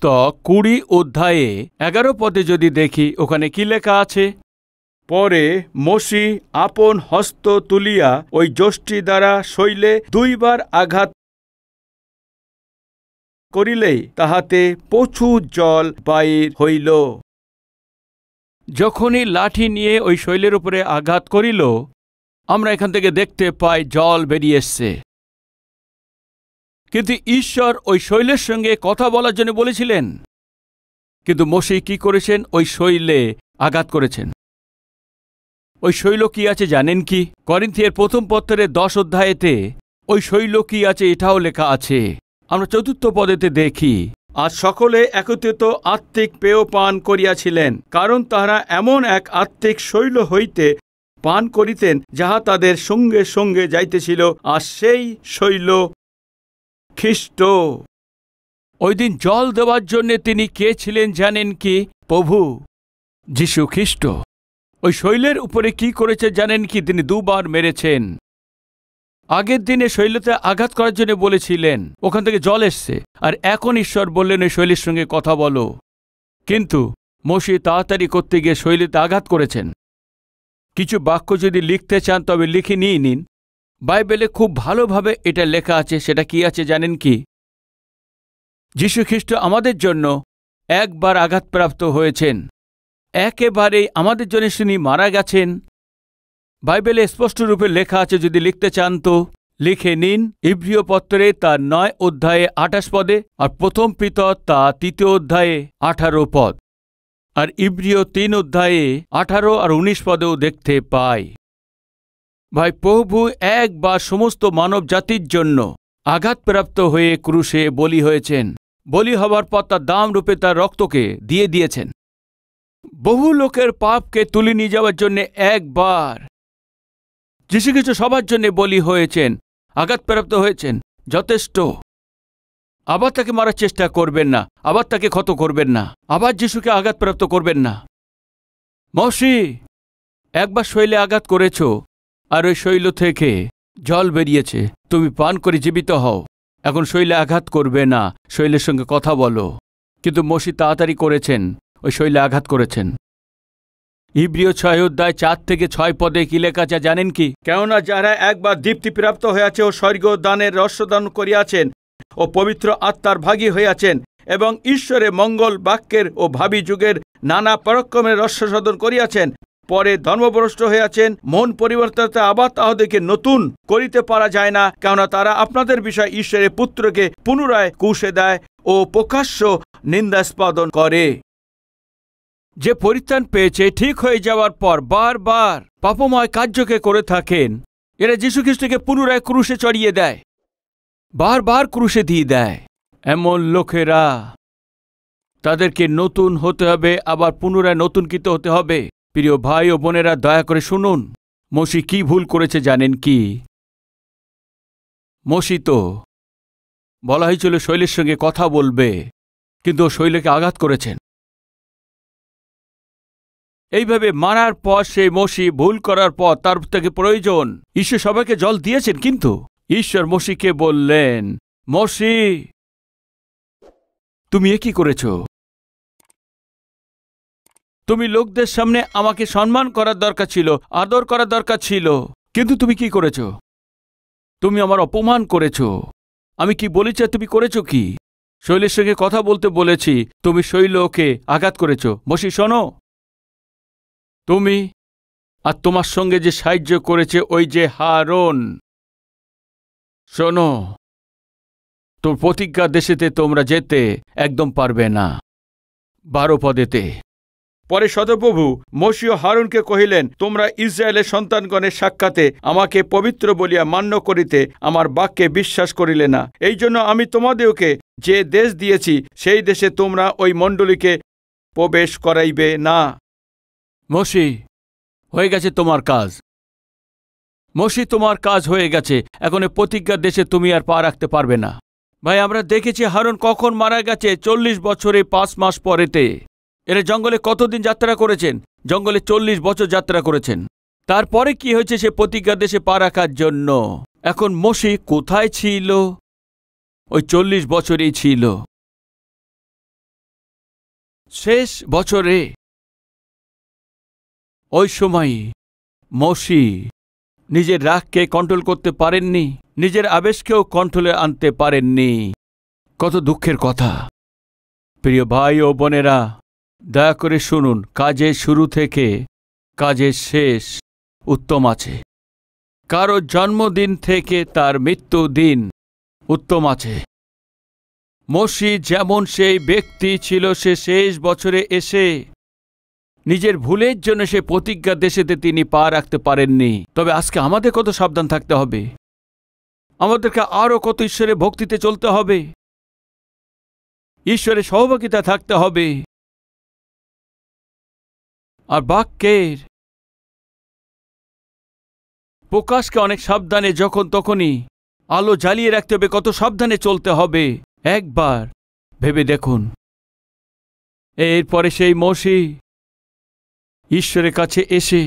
পুস্তক 20 অধ্যায়ে 11 পদে যদি দেখি, ওখানে কি লেখা আছে? পরে মোশে আপন হস্ত তুলিয়া ওই যষ্টি দ্বারা শৈলে 2 বার আঘাত করিলেই তাহাতে প্রচুর জল বাহির হইল। যখনই লাঠি নিয়ে ওই শৈলের উপরে আঘাত করিল, আমরা এখান থেকে দেখতে পাই জল বেরিয়ে এসছে। কিন্তু ঈশ্বর ওই শৈলের সঙ্গে কথা বলার জন্য বলেছিলেন, কিন্তু মোশে কি করেছেন? ওই শৈলে আঘাত করেছেন। ওই শৈল কি আছে জানেন কি? করিন্থীয়ের প্রথম পত্রের 10 অধ্যায়েতে ওই শৈল কি আছে এটাও লেখা আছে। আমরা 4 পদেতে দেখি, আর সকলে একত্রিত আত্মিক পেয় পান করিয়াছিলেন, কারণ তাহারা এমন এক আত্মিক শৈল হইতে পান করিতেন যাহা তাদের সঙ্গে সঙ্গে যাইতেছিল, আর সেই শৈল খ্রিস্ট। ওই দিন জল দেওয়ার জন্য তিনি কে ছিলেন জানেন কি? প্রভু যীশু খ্রিস্ট। ওই শৈলের উপরে কি করেছে জানেন কি? তিনি 2 বার মেরেছেন। আগের দিনে শৈলতে আঘাত করার জন্য বলেছিলেন, ওখান থেকে জল এসছে, আর এখন ঈশ্বর বললেন ওই শৈলের সঙ্গে কথা বলো। কিন্তু মোশে তাড়াতাড়ি করতে গিয়ে শৈলতে আঘাত করেছেন। কিছু বাক্য যদি লিখতে চান তবে লিখে নিয়ে নিন। বাইবেলে খুব ভালোভাবে এটা লেখা আছে। সেটা কি আছে জানেন কি? যীশু খ্রিস্ট আমাদের জন্য একবার আঘাতপ্রাপ্ত হয়েছেন, একেবারেই আমাদের জন্য তিনি মারা গেছেন। বাইবেলে স্পষ্ট রূপে লেখা আছে, যদি লিখতে চান তো লিখে নিন। ইব্রিয় পত্রে তার 9 অধ্যায়ে 28 পদে, আর প্রথম পিতর তা 3 অধ্যায়ে 18 পদ, আর ইব্রিয় 3 অধ্যায়ে 18 আর 19 পদেও দেখতে পাই। ভাই, প্রভু একবার সমস্ত মানব জাতির জন্য আঘাতপ্রাপ্ত হয়ে ক্রুশে বলি হয়েছেন। বলি হবার পর তার দাম রূপে তার রক্তকে দিয়ে দিয়েছেন। বহু লোকের পাপকে তুলে নিয়ে যাওয়ার জন্য একবার যীশু খ্রিস্ট সবার জন্য বলি হয়েছেন, আঘাতপ্রাপ্ত হয়েছেন, যথেষ্ট। আবার তাকে মারার চেষ্টা করবেন না, আবার তাকে ক্ষত করবেন না, আবার যীশুকে আঘাতপ্রাপ্ত করবেন না। মোশে একবার শৈলে আঘাত করেছ, আর ওই শৈল থেকে জল বেরিয়েছে, তুমি পান করে জীবিত হও। এখন শৈলে আঘাত করবে না, শৈলের সঙ্গে কথা বলো। কিন্তু মোশে তাড়াতাড়ি করেছেন, ওই শৈলে আঘাত করেছেন। ইব্রিয় 6 অধ্যায় 4 থেকে 6 পদে কি লেখা আছে জানেন কি? কেননা যারা একবার দীপ্তিপ্রাপ্ত হয়েছে ও স্বর্গ দানের রহস্যদান করিয়াছেন ও পবিত্র আত্মার ভাগী হইয়াছেন, এবং ঈশ্বরের মঙ্গল বাক্যের ও ভাবি যুগের নানা পরাক্রমের রহস্য সাধন করিয়াছেন, পরে ধর্মভ্রষ্ট হইয়াছেন, মন পরিবর্তিত আবার তাহাদেরকে নতুন করিতে পারা যায় না, কেননা তারা আপনাদের বিষয় ঈশ্বরের পুত্রকে পুনরায় কুশে দেয় ও প্রকাশ্য নিন্দাস্পদন করে। যে পরিত্রাণ পেয়েছে, ঠিক হয়ে যাওয়ার পর বারবার পাপময় কার্যকে করে থাকেন, এরা যীশু খ্রিস্টকে পুনরায় ক্রুশে চড়িয়ে দেয়, বারবার ক্রুশে দিয়ে দেয়। এমন লোকেরা, তাদেরকে নতুন হতে হবে, আবার পুনরায় নতুনকৃত হতে হবে। প্রিয় ভাই ও বোনেরা, দয়া করে শুনুন, মোশে কি ভুল করেছে জানেন কি? মোশে তো বলা হয়েছিল শৈলের সঙ্গে কথা বলবে, কিন্তু শৈলকে আঘাত করেছেন। এইভাবে মারার পর সেই মোশে ভুল করার পর তার থেকে প্রয়োজন, ঈশ্বর সবাইকে জল দিয়েছেন, কিন্তু ঈশ্বর মোশেকে বললেন, মোশে তুমি এ কি করেছ? তুমি লোকদের সামনে আমাকে সম্মান করার দরকার ছিল, আদর করার দরকার ছিল, কিন্তু তুমি কি করেছ? তুমি আমার অপমান করেছ। আমি কি বলেছি তুমি করেছো কি? শৈলের সঙ্গে কথা বলতে বলেছি, তুমি শৈলকে আঘাত করেছ। মোশে শোনো, তুমি আর তোমার সঙ্গে যে সাহায্য করেছে ওই যে হারন, শোনো, তোর প্রতিজ্ঞা দেশেতে তোমরা যেতে একদম পারবে না। 12 পদেতে পরে সদপ্রভু মোশে ও হারুনকে কহিলেন, তোমরা ইসরায়েলের সন্তানগণের সাক্ষাতে আমাকে পবিত্র বলিয়া মান্য করিতে আমার বাক্যে বিশ্বাস করিলে না। এই জন্য আমি তোমাদেরকে যে দেশ দিয়েছি, সেই দেশে তোমরা ওই মণ্ডলীকে প্রবেশ করাইবে না। মোশে, হয়ে গেছে তোমার কাজ। মোশে, তোমার কাজ হয়ে গেছে। এখন প্রতিজ্ঞার দেশে তুমি আর পা রাখতে পারবে না। ভাই, আমরা দেখেছি হারুন কখন মারা গেছে, 40 বছরে 5 মাস পরেতে। এরা জঙ্গলে কতদিন যাত্রা করেছেন? জঙ্গলে 40 বছর যাত্রা করেছেন। তারপরে কি হয়েছে? সে প্রতিজ্ঞা দেশে পা রাখার জন্য। এখন মোশে কোথায় ছিল? ওই 40 বছরেই ছিল। শেষ বছরে ওই সময় মোশি নিজের রাগকে কন্ট্রোল করতে পারেননি, নিজের আবেশকেও কন্ট্রোলে আনতে পারেননি। কত দুঃখের কথা। প্রিয় ভাই ও বোনেরা, দয়া করে শুনুন, কাজের শুরু থেকে কাজের শেষ উত্তম আছে। কারো জন্মদিন থেকে তার মৃত্যুদিন উত্তম আছে। মোশি যেমন সেই ব্যক্তি ছিল, সে শেষ বছরে এসে নিজের ভুলের জন্য সে প্রতিজ্ঞা দেশেতে তিনি পা রাখতে পারেননি। তবে আজকে আমাদের কত সাবধান থাকতে হবে, আমাদেরকে আরও কত ঈশ্বরের ভক্তিতে চলতে হবে, ঈশ্বরের সহভাগিতা থাকতে হবে, আর বাক্যের প্রকাশকে অনেক সাবধানে যখন তখনই আলো জ্বালিয়ে রাখতে হবে, কত সাবধানে চলতে হবে। একবার ভেবে দেখুন, এরপরে সেই মোশি ঈশ্বরের কাছে এসে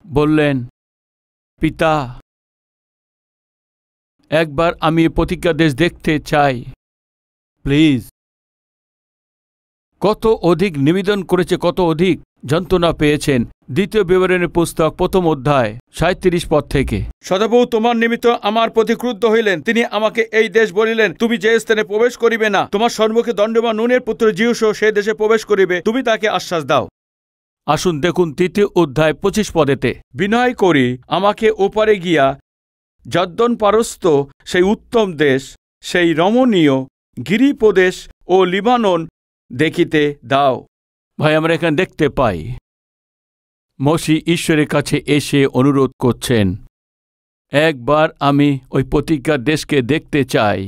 বললেন, পিতা, একবার আমি প্রতিজ্ঞা দেশ দেখতে চাই, প্লিজ। কত অধিক নিবেদন করেছে, কত অধিক যন্ত্রণা পেয়েছেন। দ্বিতীয় বিবরণের পুস্তক 1ম অধ্যায় 37 পদ থেকে। সদাপ্রভু তোমার নিমিত্ত আমার প্রতি ক্রুদ্ধ হইলেন, তিনি আমাকে এই দেশ বলিলেন, তুমি যে স্থানে প্রবেশ করিবে না, তোমার সম্মুখে দণ্ডবান নুনের পুত্র জিহুস সে দেশে প্রবেশ করিবে, তুমি তাকে আশ্বাস দাও। আসুন দেখুন 3য় অধ্যায় 25 পদেতে। বিনয় করি আমাকে ওপারে গিয়া যদ্দন পারস্ত সেই উত্তম দেশ, সেই রমণীয় গিরিপ্রদেশ ও লিবানন দেখিতে দাও। ভাই, আমরা এখানে দেখতে পাই মোশি ঈশ্বরের কাছে এসে অনুরোধ করছেন, একবার আমি ওই প্রতিজ্ঞার দেশকে দেখতে চাই।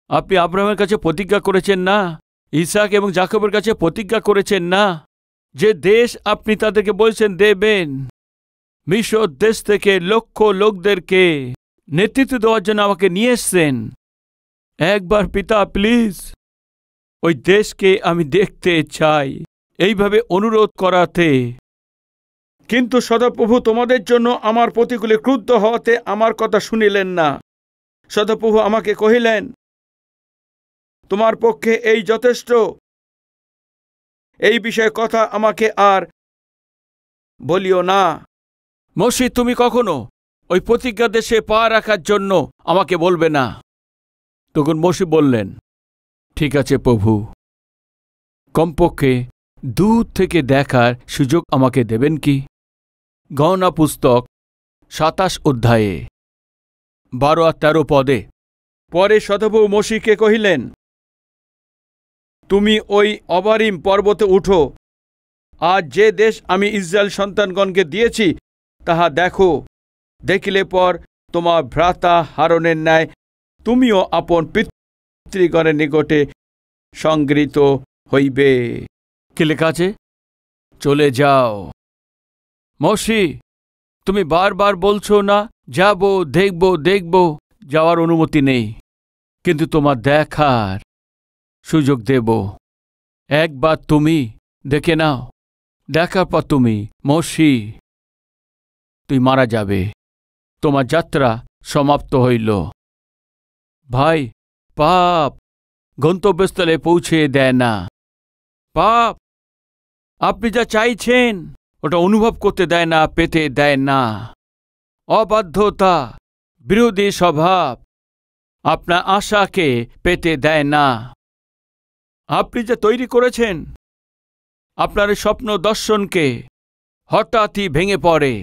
আপনি আব্রাহামের কাছে প্রতিজ্ঞা করেছেন না, ইসাক এবং যাকবের কাছে প্রতিজ্ঞা করেছেন না, যে দেশ আপনি তাদেরকে বলছেন দেবেন। মিশর দেশ থেকে লক্ষ লোকদেরকে নেতৃত্ব দেওয়ার জন্য আমাকে নিয়ে এসছেন। একবার পিতা, প্লিজ ওই দেশকে আমি দেখতে চাই, এইভাবে অনুরোধ করাতে। কিন্তু সদাপ্রভু তোমাদের জন্য আমার প্রতিকূলে ক্রুদ্ধ হওয়াতে আমার কথা শুনিলেন না। সদাপ্রভু আমাকে কহিলেন, তোমার পক্ষে এই যথেষ্ট, এই বিষয়ে কথা আমাকে আর বলিও না। মোশি, তুমি কখনো ওই প্রতিজ্ঞা দেশে পা রাখার জন্য আমাকে বলবে না। তখন মোশি বললেন, ঠিক আছে প্রভু, কমপক্ষে দূর থেকে দেখার সুযোগ আমাকে দেবেন কি? গণনা পুস্তক 27 অধ্যায়ে 12 আর 13 পদে। পরে সদাপ্রভু মোশিকে কহিলেন, তুমি ওই অবারিম পর্বতে উঠো, আজ যে দেশ আমি ইসরায়েল সন্তানগণকে দিয়েছি তাহা দেখো। দেখিলে পর তোমার ভ্রাতা হারনের ন্যায় তুমিও আপন পিতৃগণের নিকটে সংগৃহীত হইবে। কি লেখা আছে? চলে যাও। মোশি, তুমি বারবার বলছো না, যাব, দেখব দেখব, যাওয়ার অনুমতি নেই, কিন্তু তোমার দেখার সুযোগ দেব। একবার তুমি দেখে নাও, দেখার পর তুমি মোশি, তুই মারা যাবে, তোমার যাত্রা সমাপ্ত হইল। ভাই, পাপ গন্তব্যস্থলে পৌঁছে দেয় না। পাপ আপনি যা চাইছেন ওটা অনুভব করতে দেয় না, পেতে দেয় না। অবাধ্যতা, বিরোধী স্বভাব আপনার আশাকে পেতে দেয় না। আপনি যা তৈরি করেছেন, আপনার স্বপ্ন দর্শনকে হঠাৎই ভেঙে পড়ে।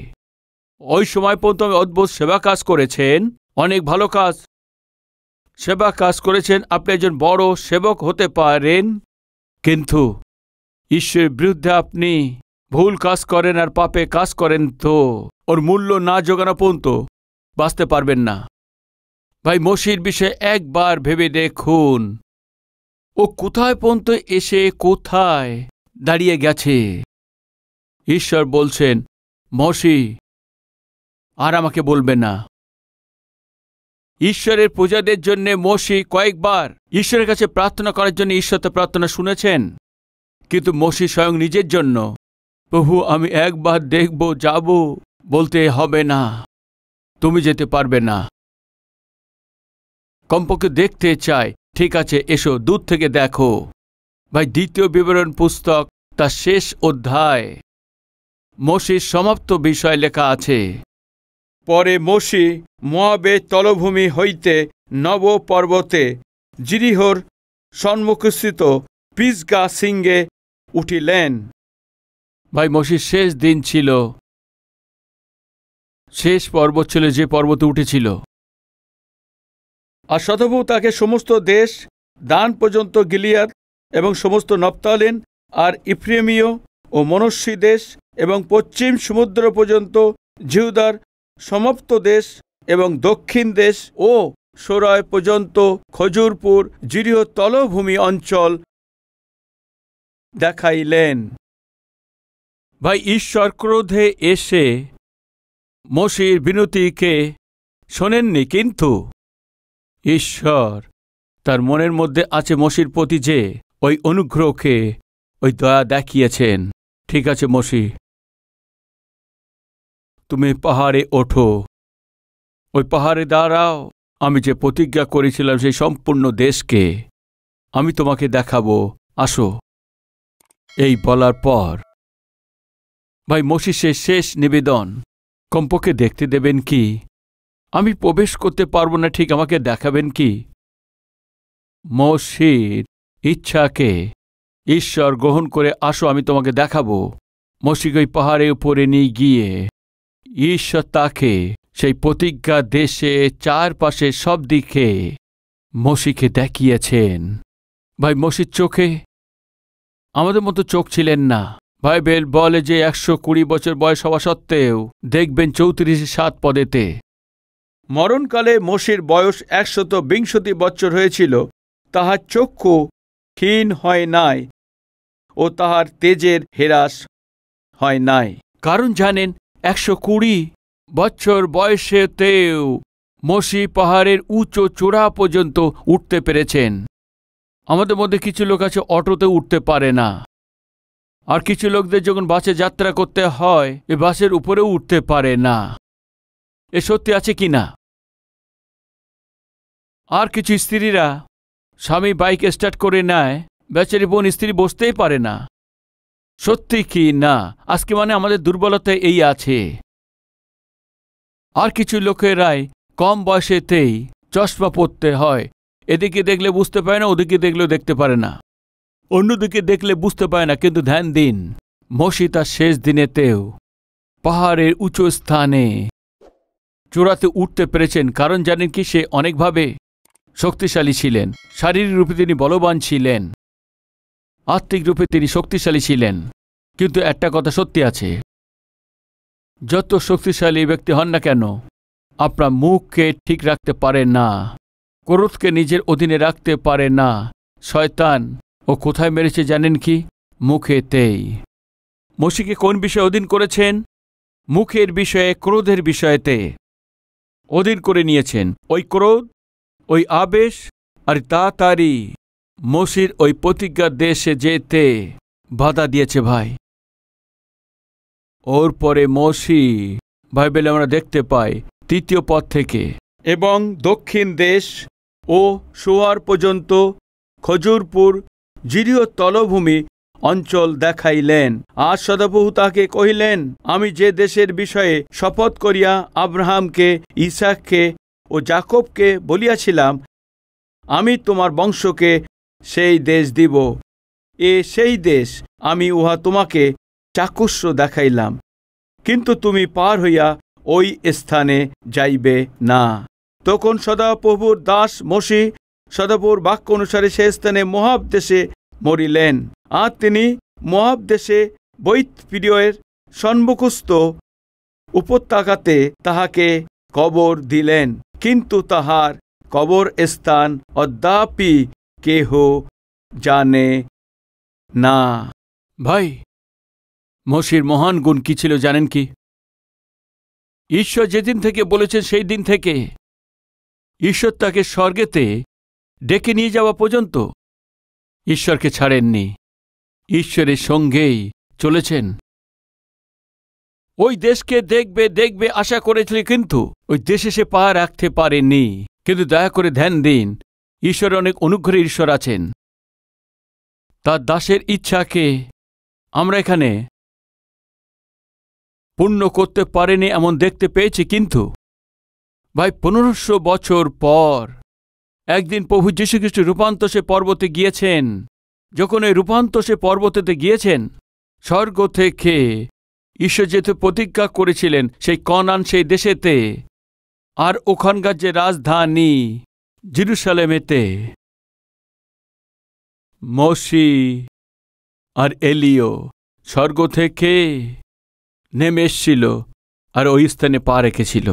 ওই সময় পর্যন্ত অদ্ভুত সেবা কাজ করেছেন, অনেক ভালো কাজ, সেবা কাজ করেছেন, আপনি একজন বড় সেবক হতে পারেন, কিন্তু ঈশ্বরের বিরুদ্ধে আপনি ভুল কাজ করেন আর পাপে কাজ করেন, তো ওর মূল্য না জোগানো পর্যন্ত বাঁচতে পারবেন না। ভাই, মোশির বিষয়ে একবার ভেবে দেখুন, ও কোথায় পর্যন্ত এসে কোথায় দাঁড়িয়ে গেছে। ঈশ্বর বলছেন, মোশি আর আমাকে বলবে না। ঈশ্বরের প্রজাদের জন্য মোশি কয়েকবার ঈশ্বরের কাছে প্রার্থনা করার জন্য ঈশ্বর তো প্রার্থনা শুনেছেন, কিন্তু মোশি স্বয়ং নিজের জন্য, প্রভু আমি একবার দেখব, যাব, বলতে হবে না, তুমি যেতে পারবে না। কমপক্ষে দেখতে চাই, ঠিক আছে এসো, দূর থেকে দেখো। ভাই, দ্বিতীয় বিবরণ পুস্তক তার শেষ অধ্যায় মোশির সমাপ্ত বিষয় লেখা আছে। পরে মোশি মোয়াবের তলভূমি হইতে নব পর্বতে জিরিহর সম্মুখস্থিত পিসগা সিংহে উঠিলেন। ভাই, মোশির শেষ দিন ছিল, শেষ পর্বত ছিল যে পর্বতে উঠেছিল। আর শতভূ তাকে সমস্ত দেশ, দান পর্যন্ত গিলিয়াদ এবং সমস্ত নফতালিন আর ইফ্রেমীয় ও মনস্বী দেশ এবং পশ্চিম সমুদ্র পর্যন্ত জিহুদার সমাপ্ত দেশ এবং দক্ষিণ দেশ ও সোরায় পর্যন্ত খজুরপুর জিরিহ তলভূমি অঞ্চল দেখাইলেন। ভাই, ঈশ্বর ক্রোধে এসে মোশির বিনতিকে শোনেননি, কিন্তু ঈশ্বর তার মনের মধ্যে আছে মোশির প্রতি যে ওই অনুগ্রহকে, ওই দয়া দেখিয়েছেন। ঠিক আছে মোশি, তুমি পাহাড়ে ওঠো, ওই পাহাড়ে দাঁড়াও, আমি যে প্রতিজ্ঞা করেছিলাম সেই সম্পূর্ণ দেশকে আমি তোমাকে দেখাবো, আসো। এই বলার পর ভাই, মোশির শেষ নিবেদন, কমপক্ষে দেখতে দেবেন কি? আমি প্রবেশ করতে পারবো না, ঠিক আমাকে দেখাবেন কি? মোশির ইচ্ছাকে ঈশ্বর গ্রহণ করে, আসো আমি তোমাকে দেখাবো। মোশিকে ওই পাহাড়ের উপরে নিয়ে গিয়ে ঈশ্বর তাকে সেই প্রতিজ্ঞা দেশে চারপাশে সব দিকে মোশিকে দেখিয়েছেন। ভাই, মোশির চোখে আমাদের মতো চোখ ছিলেন না। বাইবেল বলে যে 120 বছর বয়স হওয়া সত্ত্বেও দেখবেন 34:7 পদেতে মরণকালে মোশির বয়স 120 বছর হয়েছিল, তাহার চক্ষু ক্ষীণ হয় নাই ও তাহার তেজের হ্রাস হয় নাই। কারণ জানেন, 120 বছর বয়সেতেও মোশি পাহাড়ের উঁচু চূড়া পর্যন্ত উঠতে পেরেছেন। আমাদের মধ্যে কিছু লোক আছে অটোতে উঠতে পারে না, আর কিছু লোকদের যখন বাসে যাত্রা করতে হয় এ বাসের উপরেও উঠতে পারে না। এ সত্যি আছে কি না? আর কিছু স্ত্রীরা স্বামী বাইক স্টার্ট করে নেয়, বেচারি বোন স্ত্রী বসতেই পারে না। সত্যি কি না? আজকে মানে আমাদের দুর্বলতা এই আছে। আর কিছু লোকেরাই কম বয়সেতেই চশমা পরতে হয়, এদিকে দেখলে বুঝতে পারে না, ওদিকে দেখলেও দেখতে পারে না, অন্যদিকে দেখলে বুঝতে পারে না। কিন্তু ধ্যান দিন, মোশি তার শেষ দিনেতেও পাহাড়ের উঁচু স্থানে চূড়াতে উঠতে পেরেছেন। কারণ জানেন কি? সে অনেকভাবে শক্তিশালী ছিলেন। শারীরিক রূপে তিনি বলবান ছিলেন, আত্মিক রূপে তিনি শক্তিশালী ছিলেন। কিন্তু একটা কথা সত্যি আছে, যত শক্তিশালী ব্যক্তি হন না কেন, আপনার মুখকে ঠিক রাখতে পারে না, ক্রোধকে নিজের অধীনে রাখতে পারে না। শয়তান ও কোথায় মেরেছে জানেন কি? মুখেতেই। মোশিকে কোন বিষয়ে অধীন করেছেন? মুখের বিষয়ে, ক্রোধের বিষয়েতে অধীন করে নিয়েছেন। ওই ক্রোধ, ওই আবেশ আর তাড়াতাড়ি মোশির ওই প্রতিজ্ঞার দেশে যেতে বাধা দিয়েছে। ভাই, ওর পরে মোশি বাইবেলে আমরা দেখতে পাই 3 পদ থেকে, এবং দক্ষিণ দেশ ও সোয়ার পর্যন্ত খজুরপুর জিরিহ তলভূমি অঞ্চল দেখাইলেন। আর সদাপ্রভু তাকে কহিলেন, আমি যে দেশের বিষয়ে শপথ করিয়া আব্রাহামকে, ইসাককে ও যাকবকে বলিয়াছিলাম, আমি তোমার বংশকে সেই দেশ দিব, সেই দেশ আমি উহা তোমাকে চাক্ষুষ দেখাইলাম, কিন্তু তুমি পার হইয়া ওই স্থানে যাইবে না। তখন সদাপ্রভুর দাস মোশি সদাপ্রভুর বাক্য অনুসারে সে স্থানে মোয়াব দেশে মরিলেন। আর তিনি মোয়াব দেশে বৈতপিরিয়ের সম্মুখস্থ উপত্যকাতে তাহাকে কবর দিলেন, কিন্তু তাহার কবর স্থান অদ্যাপি কেহ জানে না। ভাই, মোশির মহান গুণ কি ছিল জানেন কি? ঈশ্বর যেদিন থেকে বলেছেন সেই দিন থেকে ঈশ্বর তাকে স্বর্গেতে ডেকে নিয়ে যাওয়া পর্যন্ত ঈশ্বরকে ছাড়েননি, ঈশ্বরের সঙ্গেই চলেছেন। ওই দেশকে দেখবে দেখবে আশা করেছিল, কিন্তু ওই দেশে সে পা রাখতে পারেনি। কিন্তু দয়া করে ধ্যান দিন, ঈশ্বরের অনেক অনুগ্রহের ঈশ্বর আছেন। তার দাসের ইচ্ছাকে আমরা এখানে পূর্ণ করতে পারেনি এমন দেখতে পেয়েছি। কিন্তু ভাই 1500 বছর পর একদিন প্রভু যীশু খ্রিস্ট রূপান্তসে পর্বতে গিয়েছেন। যখন এই রূপান্তসে পর্বতেতে গিয়েছেন, স্বর্গ থেকে ঈশ্বর যেতে প্রতিজ্ঞা করেছিলেন সেই কনান সেই দেশেতে, আর ওখানকার যে রাজধানী জেরুসালেমেতে মোশি আর এলিও স্বর্গ থেকে নেমে এসেছিল আর ওই স্থানে পা রেখেছিল।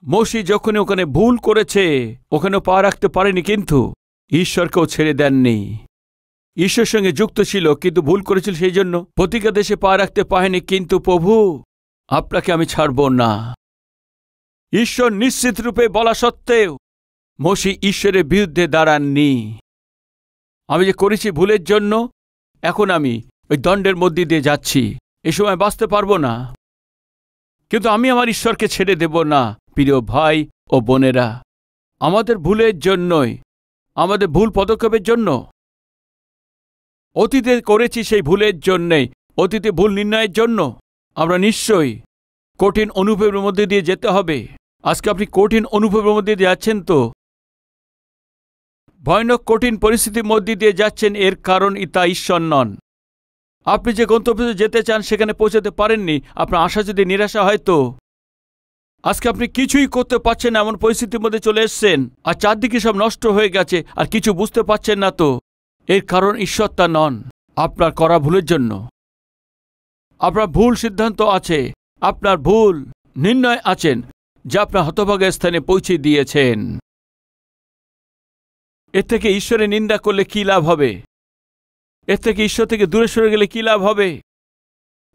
মোশি যখন ওখানে ভুল করেছে, ওখানেও পা রাখতে পারেনি, কিন্তু ঈশ্বরকেও ছেড়ে দেননি। ঈশ্বরের সঙ্গে যুক্ত ছিল কিন্তু ভুল করেছিল, সেই জন্য প্রতিজ্ঞা দেশে পা রাখতে পারেনি। কিন্তু প্রভু, আপনাকে আমি ছাড়ব না। ঈশ্বর নিশ্চিত রূপে বলা সত্ত্বেও মোশি ঈশ্বরের বিরুদ্ধে দাঁড়াননি। আমি যে করেছি ভুলের জন্য, এখন আমি ওই দণ্ডের মধ্যে দিয়ে যাচ্ছি, এই সময় বাঁচতে পারবো না, কিন্তু আমি আমার ঈশ্বরকে ছেড়ে দেব না। প্রিয় ভাই ও বোনেরা, আমাদের ভুলের জন্যই, আমাদের ভুল পদক্ষেপের জন্য, অতীতে করেছি সেই ভুলের জন্যেই, অতীতে ভুল নির্ণয়ের জন্য আমরা নিশ্চয়ই কঠিন অনুভবের মধ্যে দিয়ে যেতে হবে। আজকে আপনি কঠিন অনুভবের মধ্যে দিয়ে যাচ্ছেন, তো ভয়ানক কঠিন পরিস্থিতির মধ্যে দিয়ে যাচ্ছেন, এর কারণ তা ঈশ্বর নন। আপনি যে গন্তব্যে যেতে চান সেখানে পৌঁছাতে পারেননি, আপনার আশা যদি নিরাশা হয়, তো আজকে আপনি কিছুই করতে পারছেন এমন পরিস্থিতির মধ্যে চলে এসছেন, আর চারদিকে সব নষ্ট হয়ে গেছে আর কিছু বুঝতে পারছেন না, তো এর কারণ ঈশ্বর তা নন, আপনার করা ভুলের জন্য। আপনার ভুল সিদ্ধান্ত আছে, আপনার ভুল নির্ণয় আছেন, যা আপনার হতভাগের স্থানে পৌঁছে দিয়েছেন। এর থেকে ঈশ্বরের নিন্দা করলে কি লাভ হবে? এর থেকে ঈশ্বর থেকে দূরে সরে গেলে কি লাভ হবে?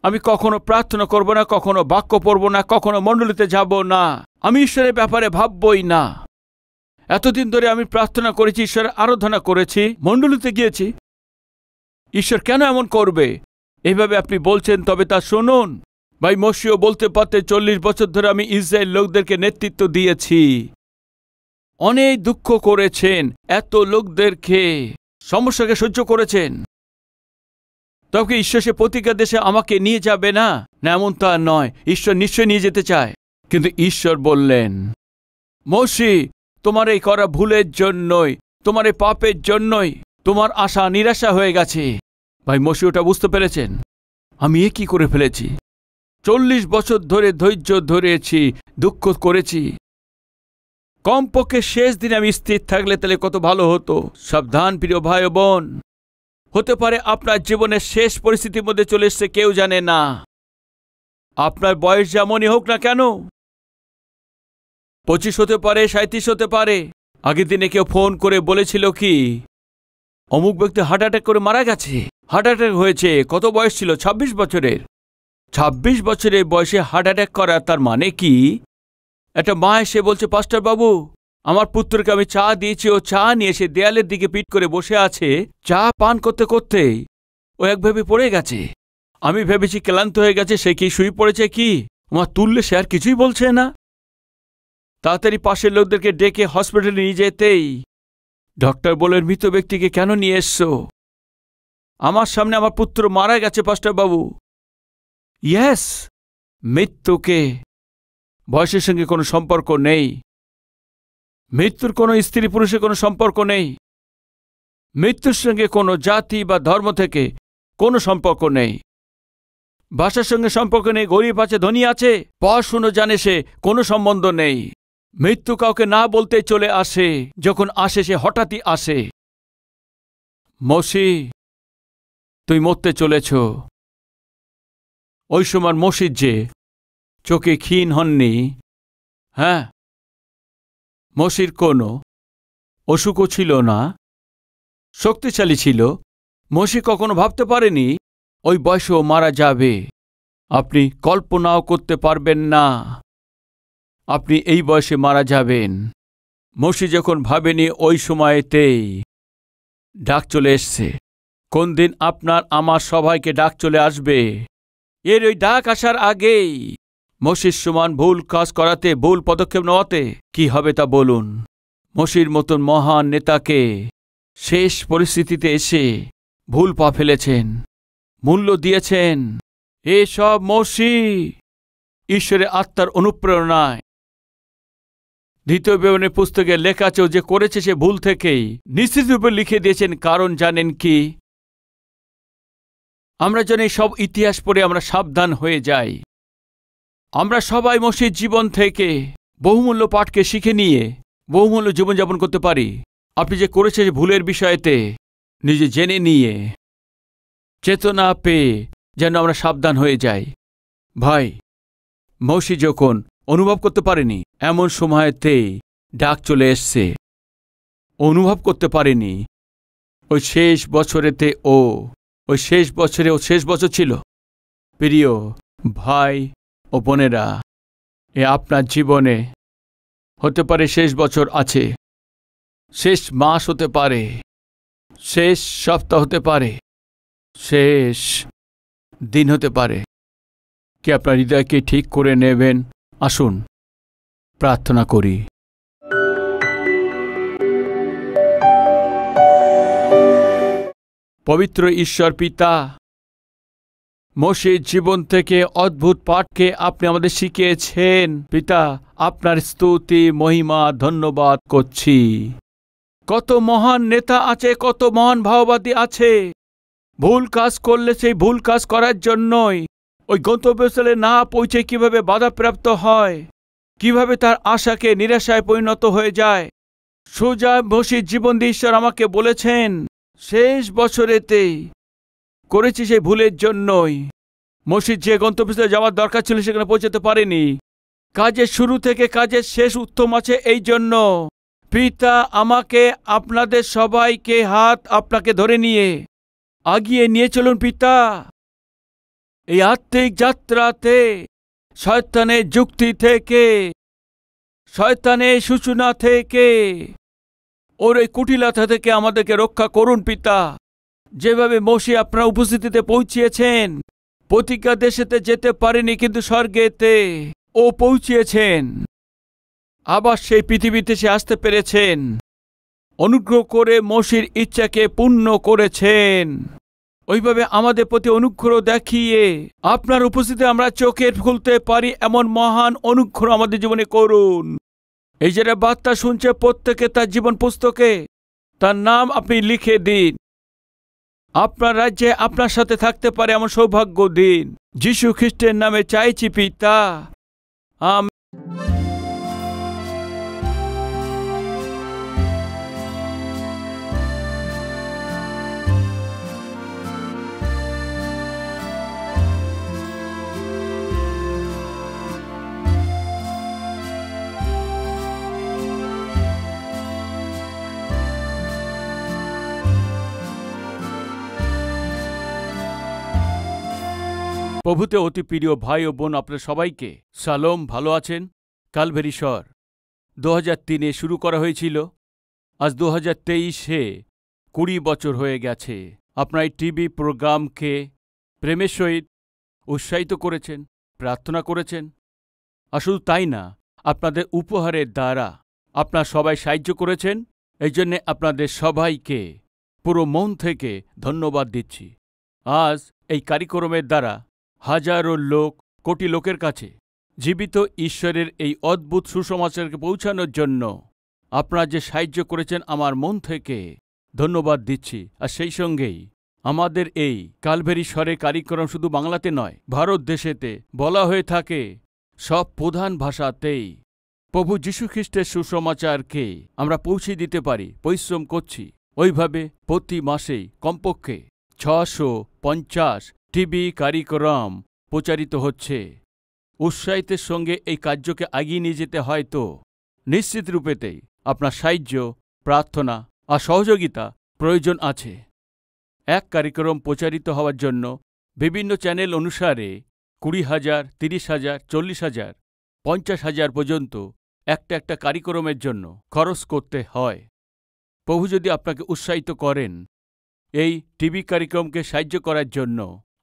আমি কখনো প্রার্থনা করব না, কখনো বাক্য পড়ব না, কখনো মণ্ডলীতে যাব না, আমি ঈশ্বরের ব্যাপারে ভাববই না। এতদিন ধরে আমি প্রার্থনা করেছি, ঈশ্বরের আরাধনা করেছি, মণ্ডলীতে গিয়েছি, ঈশ্বর কেন এমন করবে? এইভাবে আপনি বলছেন, তবে তা শুনুন। ভাই মোশিও বলতে পারতে 40 বছর ধরে আমি ইসরায়েল লোকদেরকে নেতৃত্ব দিয়েছি, অনেক দুঃখ করেছেন, এত লোকদেরকে সমস্যাকে সহ্য করেছেন, তবে ঈশ্বর সে প্রতিজ্ঞা দেশে আমাকে নিয়ে যাবে না? না, এমন তা নয়, ঈশ্বর নিশ্চয় নিয়ে যেতে চায়। কিন্তু ঈশ্বর বললেন, মোশি, তোমার এই করা ভুলের জন্যই, তোমার এই পাপের জন্যই তোমার আশা নিরাশা হয়ে গেছে। ভাই মোশি ওটা বুঝতে পেরেছেন, আমি কি করে ফেলেছি। 40 বছর ধরে ধৈর্য ধরেছি, দুঃখ করেছি, কমপক্ষে শেষ দিনে আমি স্থির থাকলে তাহলে কত ভালো হতো। সাবধান প্রিয় ভাই ও বোন, হতে পারে আপনার জীবনের শেষ পরিস্থিতির মধ্যে চলে এসছে, কেউ জানে না। আপনার বয়স যেমনই হোক না কেন, 25 হতে পারে, 37 হতে পারে। আগের দিনে কেউ ফোন করে বলেছিল কি, অমুক ব্যক্তি হার্ট অ্যাটাক করে মারা গেছে। হার্ট অ্যাটাক হয়েছে, কত বয়স ছিল? 26 বছরের। 26 বছরের বয়সে হার্ট অ্যাটাক করা, তার মানে কি? একটা মা এসে বলছে, পাস্টার বাবু, আমার পুত্রকে আমি চা দিয়েছি, ও চা নিয়ে এসে দেয়ালের দিকে পিঠ করে বসে আছে, চা পান করতে করতেই ও একভাবে পড়ে গেছে। আমি ভেবেছি ক্লান্ত হয়ে গেছে, সে কি শুয়ে পড়েছে কি, আমার তুললে সে আর কিছুই বলছে না। তাড়াতাড়ি পাশের লোকদেরকে ডেকে হসপিটালে নিয়ে যেতেই ডক্টর বললেন, মৃত ব্যক্তিকে কেন নিয়ে এসছো? আমার সামনে আমার পুত্র মারা গেছে পাস্টার বাবু। ইয়েস, মৃত্যুকে বয়সের সঙ্গে কোনো সম্পর্ক নেই, মৃত্যুর কোনো স্ত্রী পুরুষের কোনো সম্পর্ক নেই, মৃত্যুর সঙ্গে কোনো জাতি বা ধর্ম থেকে কোনো সম্পর্ক নেই, ভাষার সঙ্গে সম্পর্ক নেই, গরিব আছে ধনী আছে, পড়াশুনো জানে, সে কোনো সম্বন্ধ নেই। মৃত্যু কাউকে না বলতে চলে আসে, যখন আসে সে হঠাৎই আসে। মোশি, তুই মরতে চলেছ। ওই সময় মোশির যে চোখে ক্ষীণ হননি, হ্যাঁ, মোশির কোনো অসুখও ছিল না, শক্তিশালী ছিল। মোশি কখনো ভাবতে পারেনি ওই বয়সেও মারা যাবে। আপনি কল্পনাও করতে পারবেন না আপনি এই বয়সে মারা যাবেন। মোশি যখন ভাবেনি, ওই সময়েতেই ডাক চলে এসছে। কোন দিন আপনার আমার সবাইকে ডাক চলে আসবে, এর ওই ডাক আসার আগেই মোশির সমান ভুল কাজ করাতে, ভুল পদক্ষেপ নেওয়াতে কি হবে তা বলুন। মোশির মতন মহান নেতাকে শেষ পরিস্থিতিতে এসে ভুল পা ফেলেছেন, মূল্য দিয়েছেন। এসব মোশি ঈশ্বরের আত্মার অনুপ্রেরণায় দ্বিতীয় বিবরণের পুস্তকে লেখা আছে, যে করেছে সে ভুল থেকেই নিশ্চিতরূপে লিখে দিয়েছেন। কারণ জানেন কি, আমরা যেন এই সব ইতিহাস পড়ে আমরা সাবধান হয়ে যাই। আমরা সবাই মোশির জীবন থেকে বহুমূল্য পাঠকে শিখে নিয়ে বহুমূল্য জীবনযাপন করতে পারি। আপনি যে করেছে ভুলের বিষয়েতে নিজে জেনে নিয়ে চেতনা পেয়ে যেন আমরা সাবধান হয়ে যাই। ভাই, মোশি যখন অনুভব করতে পারেনি, এমন সময়তেই ডাক চলে এসছে। অনুভব করতে পারেনি, ওই শেষ বছরেতে ওই শেষ বছরে শেষ বছর ছিল। প্রিয় ভাই ও বোনেরা, এ আপনার জীবনে হতে পারে শেষ বছর আছে, শেষ মাস হতে পারে, শেষ সপ্তাহ হতে পারে, শেষ দিন হতে পারে। কি আপনার হৃদয়কে ঠিক করে নেবেন? আসুন প্রার্থনা করি। পবিত্র ঈশ্বর পিতা, মোশির জীবন থেকে অদ্ভুত পাঠকে আপনি আমাদের শিখিয়েছেন। পিতা, আপনার স্তুতি মহিমা ধন্যবাদ করছি। কত মহান নেতা আছে, কত মহান ভাববাদী আছে, ভুল কাজ করলে সেই ভুল কাজ করার জন্যই ওই গন্তব্যস্থলে না পৌঁছে কিভাবে বাধাপ্রাপ্ত হয়, কিভাবে তার আশাকে নিরাশায় পরিণত হয়ে যায়। সোজা মোশির জীবন দিয়ে ঈশ্বর আমাকে বলেছেন, শেষ বছরেতেই করেছি সেই ভুলের জন্যই মোশির যে গন্তব্যস্থলে যাওয়ার দরকার ছিল সেখানে পৌঁছাতে পারেনি। কাজের শুরু থেকে কাজের শেষ উত্তম আছে। এই জন্য পিতা, আমাকে আপনাদের সবাইকে হাত আপনাকে ধরে নিয়ে আগিয়ে নিয়ে চলুন পিতা। এই আত্মিক যাত্রাতে শয়তানের যুক্তি থেকে, শয়তানের সূচনা থেকে, ওর এই কুটিলতা থেকে আমাদেরকে রক্ষা করুন পিতা। যেভাবে মোশি আপনার উপস্থিতিতে পৌঁছিয়েছেন, প্রতিজ্ঞা দেশেতে যেতে পারেনি কিন্তু স্বর্গেতে ও পৌঁছিয়েছেন, আবার সেই পৃথিবীতে সে আসতে পেরেছেন। অনুগ্রহ করে মোশির ইচ্ছাকে পূর্ণ করেছেন। ওইভাবে আমাদের প্রতি অনুগ্রহ দেখিয়ে আপনার উপস্থিতি আমরা চোখের খুলতে পারি, এমন মহান অনুগ্রহ আমাদের জীবনে করুন। এই যারা বার্তা শুনছে প্রত্যেকে তার জীবন পুস্তকে তার নাম আপনি লিখে দিন। আপনার রাজ্যে আপনার সাথে থাকতে পারে এমন সৌভাগ্য দিন। যিশু খ্রিস্টের নামে চাইছি পিতা, আমেন। প্রভুতে অতি প্রিয় ভাই ও বোন, আপনার সবাইকে শালোম। ভালো আছেন? ক্যালভারি শহর 2003-এ শুরু করা হয়েছিল। আজ 2023-এ 20 বছর হয়ে গেছে। আপনার এই টিভি প্রোগ্রামকে প্রেমের সহিত উৎসাহিত করেছেন, প্রার্থনা করেছেন। আর শুধু তাই না, আপনাদের উপহারের দ্বারা আপনারা সবাই সাহায্য করেছেন। এই জন্যে আপনাদের সবাইকে পুরো মন থেকে ধন্যবাদ দিচ্ছি। আজ এই কার্যক্রমের দ্বারা হাজারো লোক, কোটি লোকের কাছে জীবিত ঈশ্বরের এই অদ্ভুত সুসমাচারকে পৌঁছানোর জন্য আপনারা যে সাহায্য করেছেন, আমার মন থেকে ধন্যবাদ দিচ্ছি। আর সেই সঙ্গেই আমাদের এই ক্যালভারি স্বরে কার্যক্রম শুধু বাংলাতে নয়, ভারত দেশেতে বলা হয়ে থাকে সব প্রধান ভাষাতেই প্রভু যীশুখ্রিস্টের সুসমাচারকে আমরা পৌঁছে দিতে পারি। পরিশ্রম করছি। ওইভাবে প্রতি মাসেই কমপক্ষে 650 টিভি কার্যক্রম প্রচারিত হচ্ছে। উৎসাহিতের সঙ্গে এই কার্যকে এগিয়ে নিয়ে যেতে হয়তো নিশ্চিত রূপেতেই আপনার সাহায্য, প্রার্থনা আর সহযোগিতা প্রয়োজন আছে। এক কার্যক্রম প্রচারিত হওয়ার জন্য বিভিন্ন চ্যানেল অনুসারে 20,000, 30,000, 40,000, 50,000 পর্যন্ত একটা কার্যক্রমের জন্য খরচ করতে হয়। প্রভু যদি আপনাকে উৎসাহিত করেন এই টিভি কার্যক্রমকে সাহায্য করার জন্য,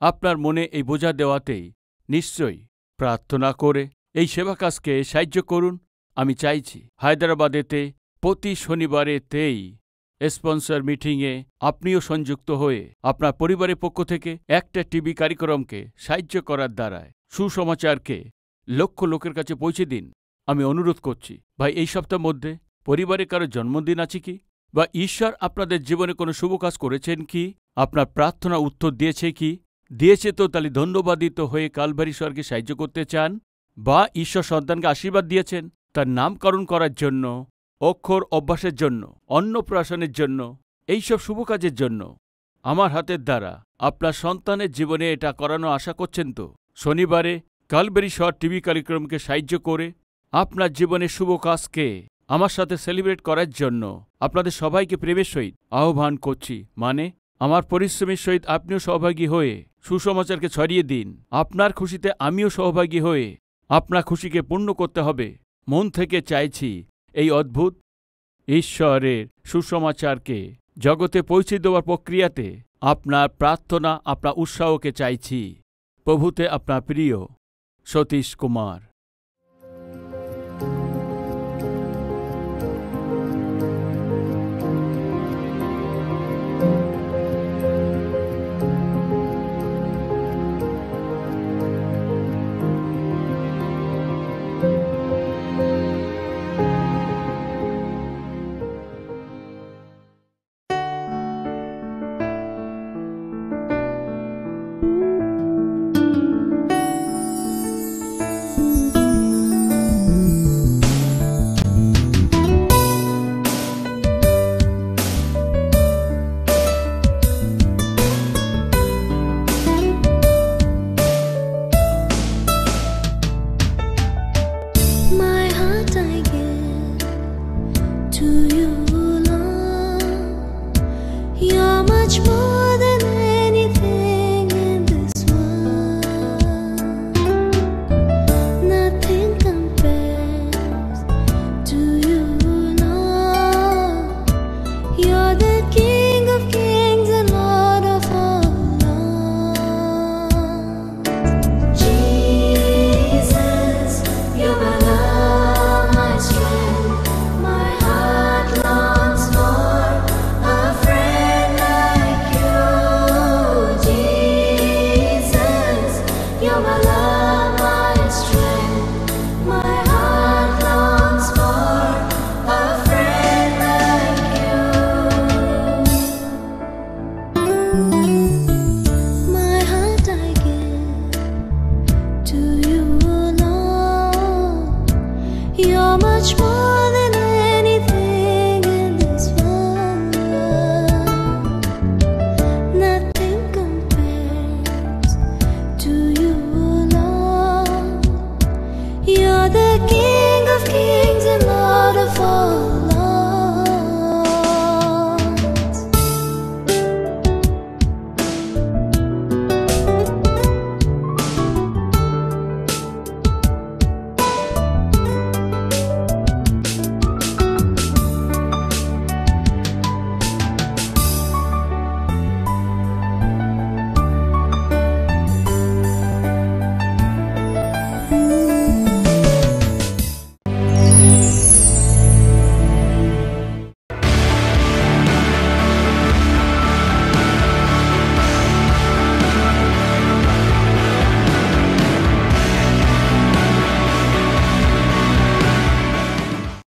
আপনার মনে এই বোঝা দেওয়াতেই নিশ্চয়ই প্রার্থনা করে এই সেবা কাজকে সাহায্য করুন। আমি চাইছি হায়দ্রাবাদেতে প্রতি শনিবারেতেই স্পন্সর মিটিংয়ে আপনিও সংযুক্ত হয়ে আপনার পরিবারের পক্ষ থেকে একটা টিভি কার্যক্রমকে সাহায্য করার দ্বারায় সুসমাচারকে লক্ষ লোকের কাছে পৌঁছে দিন। আমি অনুরোধ করছি ভাই, এই সপ্তাহের মধ্যে পরিবারে কারো জন্মদিন আছে কি, বা ঈশ্বর আপনাদের জীবনে কোনো শুভ কাজ করেছেন কি, আপনার প্রার্থনা উত্তর দিয়েছে কি, দিয়েছে তো তাহলে ধন্যবাদিত হয়ে কালভারি স্বর্গে সাহায্য করতে চান, বা ঈশ্বর সন্তানকে আশীর্বাদ দিয়েছেন তার নামকরণ করার জন্য, অক্ষর অভ্যাসের জন্য, অন্নপ্রাশনের জন্য, এইসব শুভ কাজের জন্য আমার হাতের দ্বারা আপনার সন্তানের জীবনে এটা করানো আশা করছেন তো শনিবারে কালভারি শহর টিভি কার্যক্রমকে সাহায্য করে আপনার জীবনের শুভ কাজকে আমার সাথে সেলিব্রেট করার জন্য আপনাদের সবাইকে প্রেমের সহিত আহ্বান করছি। মানে আমার পরিশ্রমের সহিত আপনিও সহভাগী হয়ে সুসমাচারকে ছড়িয়ে দিন। আপনার খুশিতে আমিও সহভাগী হয়ে আপনার খুশিকে পূর্ণ করতে হবে। মন থেকে চাইছি এই অদ্ভুত ঈশ্বরের সুসমাচারকে জগতে পৌঁছে দেওয়ার প্রক্রিয়াতে আপনার প্রার্থনা, আপনার উৎসাহকে চাইছি। প্রভুতে আপনার প্রিয় সতীশ কুমার। Much more